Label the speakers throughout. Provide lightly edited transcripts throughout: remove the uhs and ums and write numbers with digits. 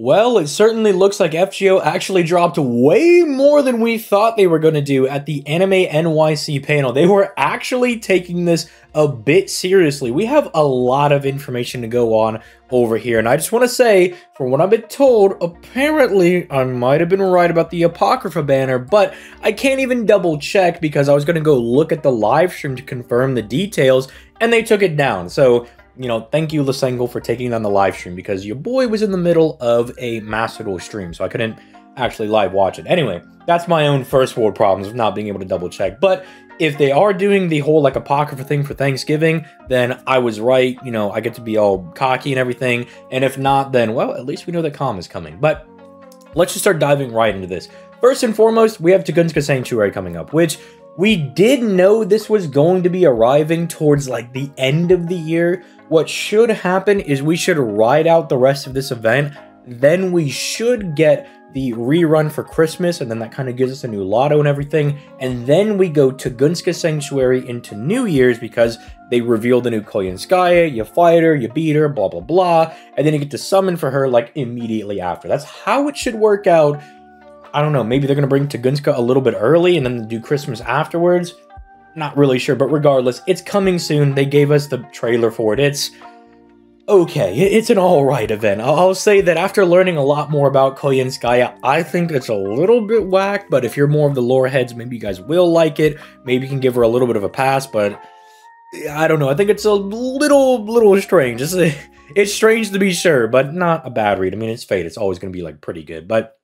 Speaker 1: Well, it certainly looks like FGO actually dropped way more than we thought they were going to do at the Anime NYC panel. They were actually taking this a bit seriously. We have a lot of information to go on over here, and I just want to say, from what I've been told, apparently I might have been right about the Apocrypha banner, but I can't even double check because I was going to go look at the live stream to confirm the details, and they took it down. So, you know, thank you, Lisengo, for taking down the live stream because your boy was in the middle of a Mastodon stream, so I couldn't actually live watch it. Anyway, that's my own first world problems of not being able to double check. But if they are doing the whole like Apocrypha thing for Thanksgiving, then I was right. You know, I get to be all cocky and everything. And if not, then, well, at least we know that Calm is coming. But let's just start diving right into this. First and foremost, we have Tugunska Sanctuary coming up, which we did know this was going to be arriving towards like the end of the year. What should happen is we should ride out the rest of this event, then we should get the rerun for Christmas, and then that kind of gives us a new lotto and everything, and then we go to Tugunska Sanctuary into New Year's because they reveal the new Koyanskaya, you fight her, you beat her, blah blah blah, and then you get to summon for her like immediately after. That's how it should work out. I don't know, maybe they're going to bring Tugunska a little bit early and then do Christmas afterwards. Not really sure, but regardless, it's coming soon. They gave us the trailer for it. It's okay. It's an alright event. I'll say that after learning a lot more about Koyanskaya, I think it's a little bit whack, but if you're more of the lore heads, maybe you guys will like it. Maybe you can give her a little bit of a pass, but I don't know. I think it's a little strange. It's strange to be sure, but not a bad read. I mean, it's Fate. It's always going to be like pretty good, but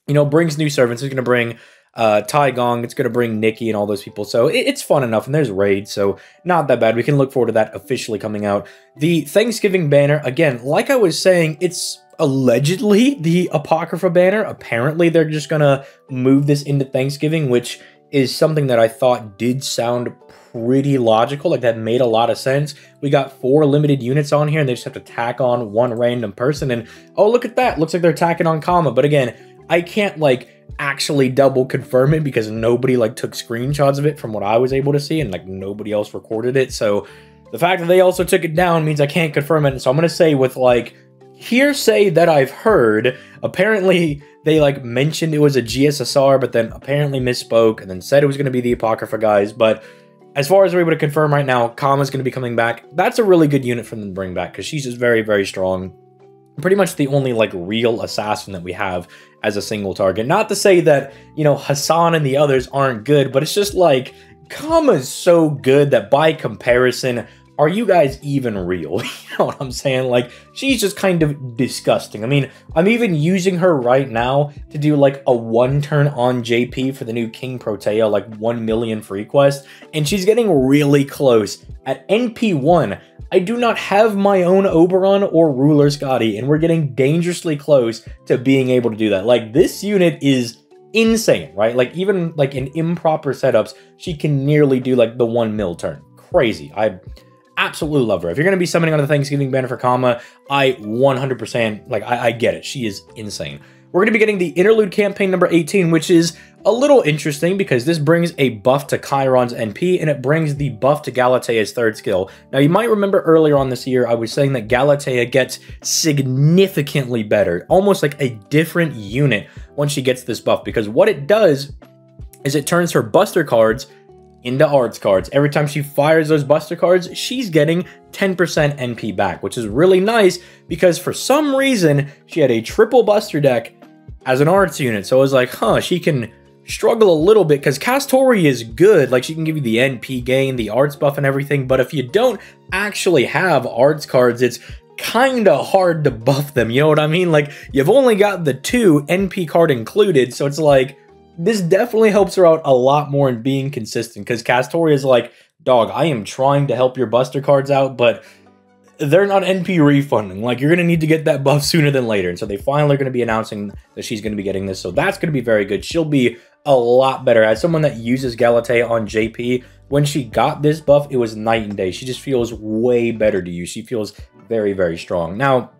Speaker 1: you know, brings new servants. It's going to bring Tai Gong, it's going to bring Nikki and all those people, so it's fun enough, and there's raids, so not that bad. We can look forward to that officially coming out. The Thanksgiving banner, again, like I was saying, it's allegedly the Apocrypha banner. Apparently, they're just going to move this into Thanksgiving, which is something that I thought did sound pretty logical, like that made a lot of sense. We got 4 limited units on here, and they just have to tack on 1 random person, and oh, look at that, looks like they're tacking on Kama, but again, I can't, like, actually double confirm it because nobody like took screenshots of it from what I was able to see, and like nobody else recorded it. So the fact that they also took it down means I can't confirm it. So I'm gonna say with like hearsay that I've heard, apparently they like mentioned it was a GSSR, but then apparently misspoke and then said it was gonna be the Apocrypha guys. But as far as we're able to confirm right now, Kama's gonna be coming back. That's a really good unit for them to bring back because she's just very, very strong. Pretty much the only like real assassin that we have as a single target. Not to say that, you know, Hassan and the others aren't good, but it's just like Kama's so good that by comparison, are you guys even real? You know what I'm saying? Like, she's just kind of disgusting. I mean, I'm even using her right now to do like a 1-turn on JP for the new King Protea, like 1 million free quest, and she's getting really close. At NP1, I do not have my own Oberon or Ruler Scotty, and we're getting dangerously close to being able to do that. Like, this unit is insane, right? Like, even like in improper setups, she can nearly do like the 1 mil turn. Crazy. I absolutely love her. If you're going to be summoning on the Thanksgiving banner for Kama, I 100%, like, I get it. She is insane. We're going to be getting the Interlude Campaign number 18, which is a little interesting because this brings a buff to Chiron's NP, and it brings the buff to Galatea's 3rd skill. Now, you might remember earlier on this year, I was saying that Galatea gets significantly better, almost like a different unit once she gets this buff, because what it does is it turns her Buster cards into arts cards. Every time she fires those Buster cards, she's getting 10% NP back, which is really nice because for some reason, she had a triple Buster deck as an arts unit. So I was like, huh, she can struggle a little bit because Castori is good. Like, she can give you the NP gain, the arts buff and everything. But if you don't actually have arts cards, it's kind of hard to buff them. You know what I mean? Like, you've only got the 2 NP card included. So it's like, this definitely helps her out a lot more in being consistent because Castori is like, dog, I am trying to help your Buster cards out, but they're not NP refunding. Like, you're going to need to get that buff sooner than later. And so they finally are going to be announcing that she's going to be getting this. So that's going to be very good. She'll be a lot better. As someone that uses Galatea on JP, when she got this buff, it was night and day. She just feels way better to use. She feels very, very strong. Now,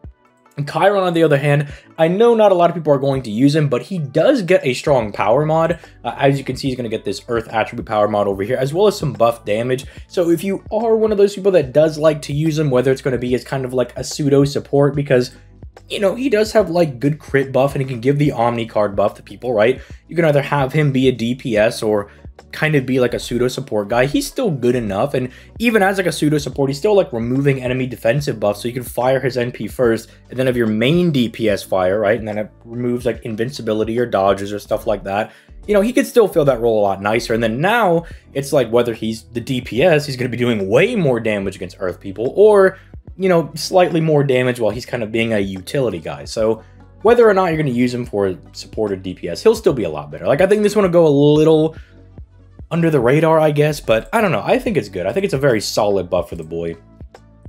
Speaker 1: Chiron, on the other hand, I know not a lot of people are going to use him, but he does get a strong power mod. As you can see, he's going to get this Earth Attribute power mod over here, as well as some buff damage. So if you are one of those people that does like to use him, whether it's going to be as kind of like a pseudo support, because you know, he does have like good crit buff and he can give the Omni card buff to people, right? You can either have him be a DPS or kind of be like a pseudo support guy. He's still good enough, and even as like a pseudo support, he's still like removing enemy defensive buffs, so you can fire his NP first and then have your main DPS fire, right? And then it removes like invincibility or dodges or stuff like that. You know, he could still fill that role a lot nicer. And then now it's like whether he's the DPS, he's going to be doing way more damage against Earth people, or, you know, slightly more damage while he's kind of being a utility guy. So whether or not you're going to use him for support or DPS, he'll still be a lot better. Like, I think this one will go a little under the radar, I guess, but I don't know. I think it's good. I think it's a very solid buff for the boy.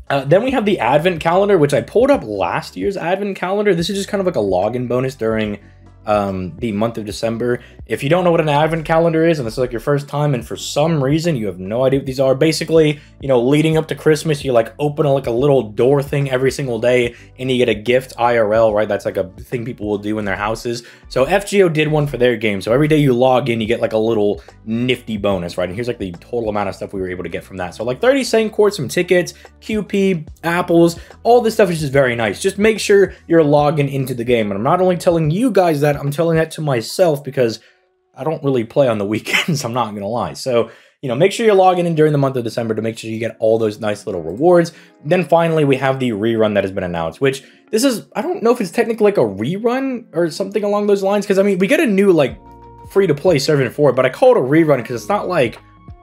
Speaker 1: Then we have the Advent Calendar, which I pulled up last year's Advent Calendar. This is just kind of like a login bonus during the month of December. If you don't know what an Advent Calendar is, and this is like your first time, and for some reason you have no idea what these are, basically, you know, leading up to Christmas, you like open like a little door thing every single day, and you get a gift IRL, right? That's like a thing people will do in their houses. So FGO did one for their game. So every day you log in, you get like a little nifty bonus, right? And here's like the total amount of stuff we were able to get from that. So like 30 cent quartz, some tickets, QP, apples, all this stuff is just very nice. Just make sure you're logging into the game. And I'm not only telling you guys that, I'm telling that to myself because I don't really play on the weekends, I'm not gonna lie. So, you know, make sure you're logging in during the month of December to make sure you get all those nice little rewards. Then finally, we have the rerun that has been announced, which this is, I don't know if it's technically like a rerun or something along those lines, because I mean, we get a new like free-to-play servant for it, but I call it a rerun because it's not like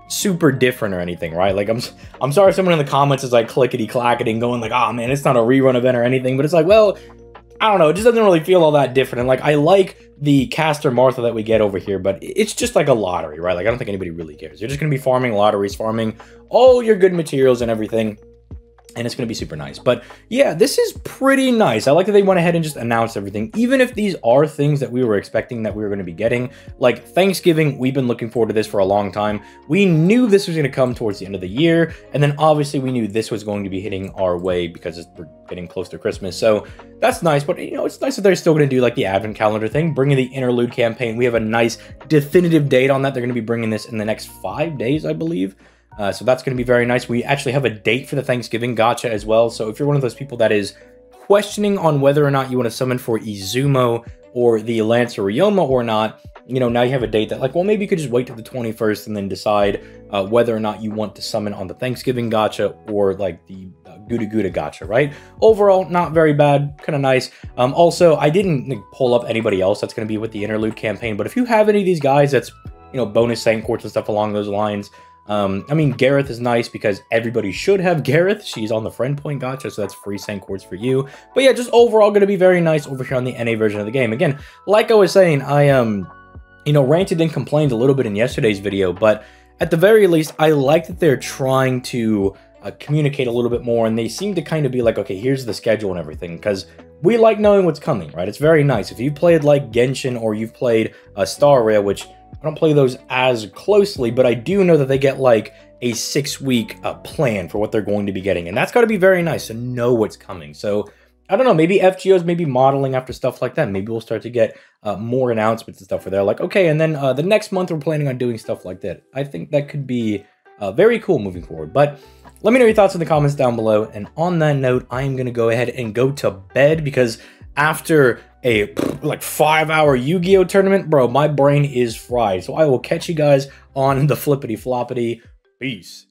Speaker 1: super different or anything, right? Like, I'm sorry if someone in the comments is like clickety-clackety and going like, oh man, it's not a rerun event or anything, but it's like, well, I don't know, it just doesn't really feel all that different. And like, I like the Caster Martha that we get over here, but it's just like a lottery, right? Like, I don't think anybody really cares. You're just gonna be farming lotteries, farming all your good materials and everything, and it's gonna be super nice. But yeah, this is pretty nice. I like that they went ahead and just announced everything, even if these are things that we were expecting that we were gonna be getting. Like Thanksgiving, we've been looking forward to this for a long time. We knew this was gonna come towards the end of the year, and then obviously we knew this was going to be hitting our way because we're getting close to Christmas. So that's nice, but you know, it's nice that they're still gonna do like the Advent Calendar thing, bringing the interlude campaign. We have a nice definitive date on that. They're gonna be bringing this in the next 5 days, I believe. So that's going to be very nice. We actually have a date for the Thanksgiving gacha as well. So if you're one of those people that is questioning on whether or not you want to summon for Izumo or the Lancer Ryoma or not, you know, now you have a date that like, well, maybe you could just wait till the 21st and then decide whether or not you want to summon on the Thanksgiving gacha or like the Gouda Gouda gacha, right? Overall, not very bad, kind of nice. Also, I didn't like, pull up anybody else that's going to be with the interlude campaign, but if you have any of these guys that's, you know, bonus Saint Quartz and stuff along those lines, I mean, Gareth is nice because everybody should have Gareth. She's on the friend point gacha, so that's free Saint Quartz for you. But yeah, just overall going to be very nice over here on the NA version of the game. Again, like I was saying, I, you know, ranted and complained a little bit in yesterday's video, but at the very least, I like that they're trying to communicate a little bit more, and they seem to kind of be like, okay, here's the schedule and everything, because we like knowing what's coming, right? It's very nice. If you played like Genshin or you've played Star Rail, which I don't play those as closely, but I do know that they get like a 6-week plan for what they're going to be getting. And that's got to be very nice to know what's coming. So I don't know, maybe FGO's maybe modeling after stuff like that. Maybe we'll start to get more announcements and stuff where they're like, okay, and then the next month we're planning on doing stuff like that. I think that could be very cool moving forward. But let me know your thoughts in the comments down below. And on that note, I'm going to go ahead and go to bed because after a like 5-hour Yu-Gi-Oh tournament, bro, my brain is fried. So I will catch you guys on the flippity floppity. Peace.